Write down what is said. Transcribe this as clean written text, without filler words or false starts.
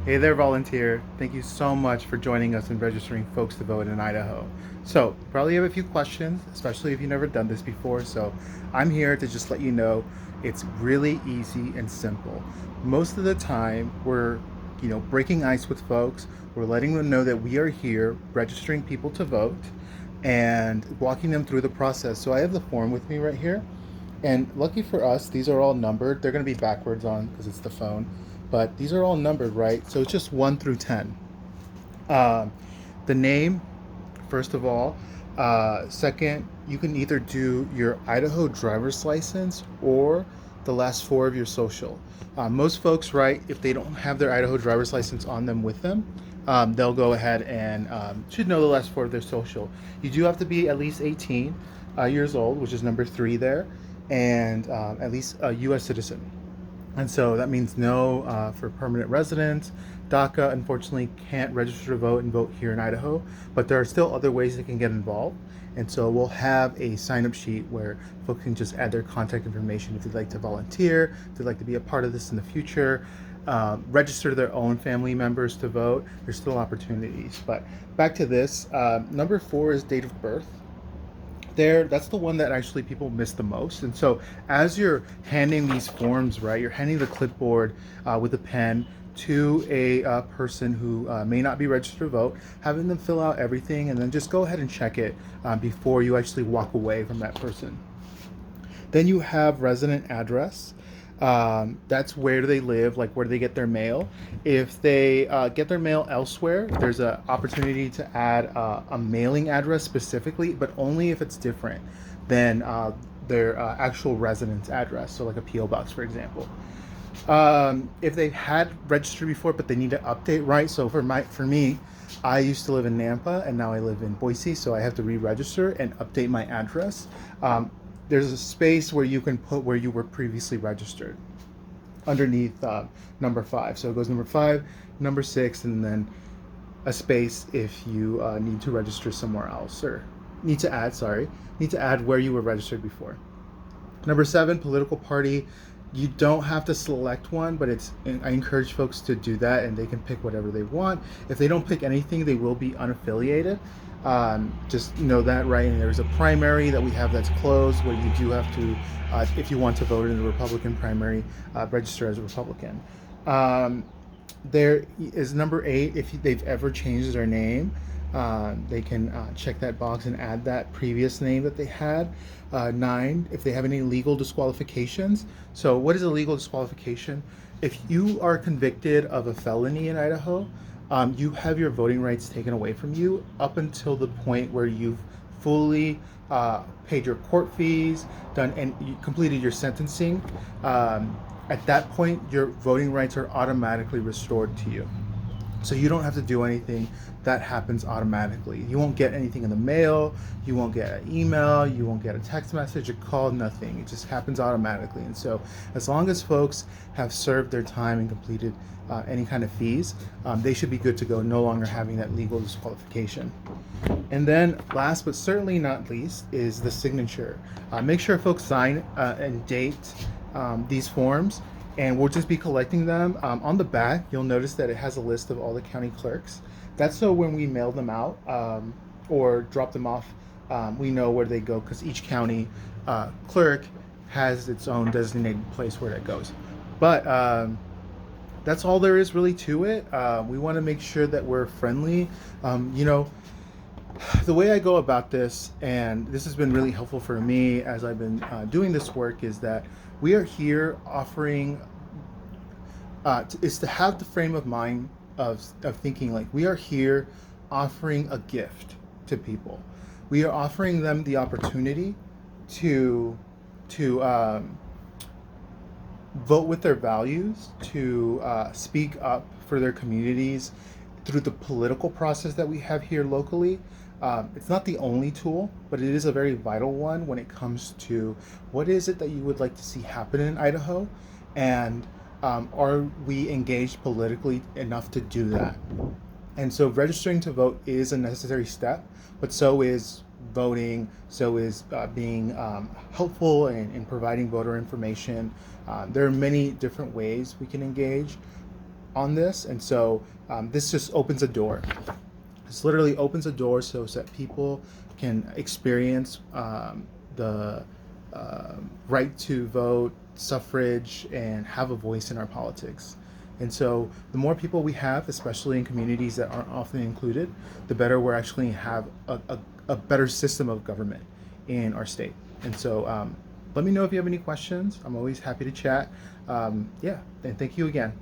Hey there, volunteer. Thank you so much for joining us in registering folks to vote in Idaho. So, probably have a few questions, especially if you've never done this before. So, I'm here to just let you know it's really easy and simple. Most of the time, we're breaking ice with folks. We're letting them know that we are here registering people to vote and walking them through the process. So, I have the form with me right here. And lucky for us, these are all numbered. They're going to be backwards on because it's the phone, but these are all numbered, right? So it's just 1 through 10. Um, the name, first of all. Second, you can either do your Idaho driver's license or the last four of your social. Most folks, right, if they don't have their Idaho driver's license on them with them, they'll go ahead and should know the last four of their social. You do have to be at least 18 years old, which is number three there, and at least a U.S. citizen. And so that means no for permanent residents. DACA unfortunately can't register to vote and vote here in Idaho, but there are still other ways they can get involved. And so we'll have a sign up sheet where folks can just add their contact information if they'd like to volunteer, if they'd like to be a part of this in the future, register their own family members to vote. There's still opportunities. But back to this, number four is date of birth. That's the one that actually people miss the most. And so as you're handing these forms, right, you're handing the clipboard with a pen to a person who may not be registered to vote, having them fill out everything, and then just go ahead and check it before you actually walk away from that person. Then you have resident address. That's where do they live, like where do they get their mail. If they get their mail elsewhere, there's an opportunity to add a mailing address specifically, but only if it's different than their actual residence address. So like a PO box, for example. If they had registered before, but they need to update, right? So for me, I used to live in Nampa and now I live in Boise, so I have to re-register and update my address. There's a space where you can put where you were previously registered underneath number five. So it goes number five, number six, and then a space if you need to register somewhere else or need to add where you were registered before. Number seven, political party. You don't have to select one, but I encourage folks to do that, and they can pick whatever they want. If they don't pick anything, they will be unaffiliated. Just know that, right? And there's a primary that we have that's closed where you do have to, if you want to vote in the Republican primary, register as a Republican. There is number eight. If they've ever changed their name, they can check that box and add that previous name that they had. Nine, if they have any legal disqualifications. So, what is a legal disqualification? If you are convicted of a felony in Idaho, you have your voting rights taken away from you up until the point where you've fully paid your court fees, done and you completed your sentencing. At that point, your voting rights are automatically restored to you. So you don't have to do anything. That happens automatically. You won't get anything in the mail. You won't get an email. You won't get a text message, a call, nothing. It just happens automatically. And so as long as folks have served their time and completed any kind of fees, they should be good to go, no longer having that legal disqualification. And then last but certainly not least is the signature. Make sure folks sign and date these forms, and we'll just be collecting them. On the back, you'll notice that it has a list of all the county clerks. That's so when we mail them out or drop them off, we know where they go because each county clerk has its own designated place where that goes. But that's all there is really to it. We want to make sure that we're friendly. The way I go about this, and this has been really helpful for me as I've been doing this work, is that we are here offering, is to have the frame of mind of thinking like we are here offering a gift to people. We are offering them the opportunity to vote with their values, to speak up for their communities through the political process that we have here locally. It's not the only tool, but it is a very vital one when it comes to what is it that you would like to see happen in Idaho, and are we engaged politically enough to do that? And so registering to vote is a necessary step, but so is voting, so is being helpful in providing voter information. There are many different ways we can engage. on this, and so this just opens a door. This literally opens a door so that people can experience the right to vote, suffrage, and have a voice in our politics. And so the more people we have, especially in communities that aren't often included, the better we're actually have a better system of government in our state. And so let me know if you have any questions. I'm always happy to chat. Yeah, and thank you again.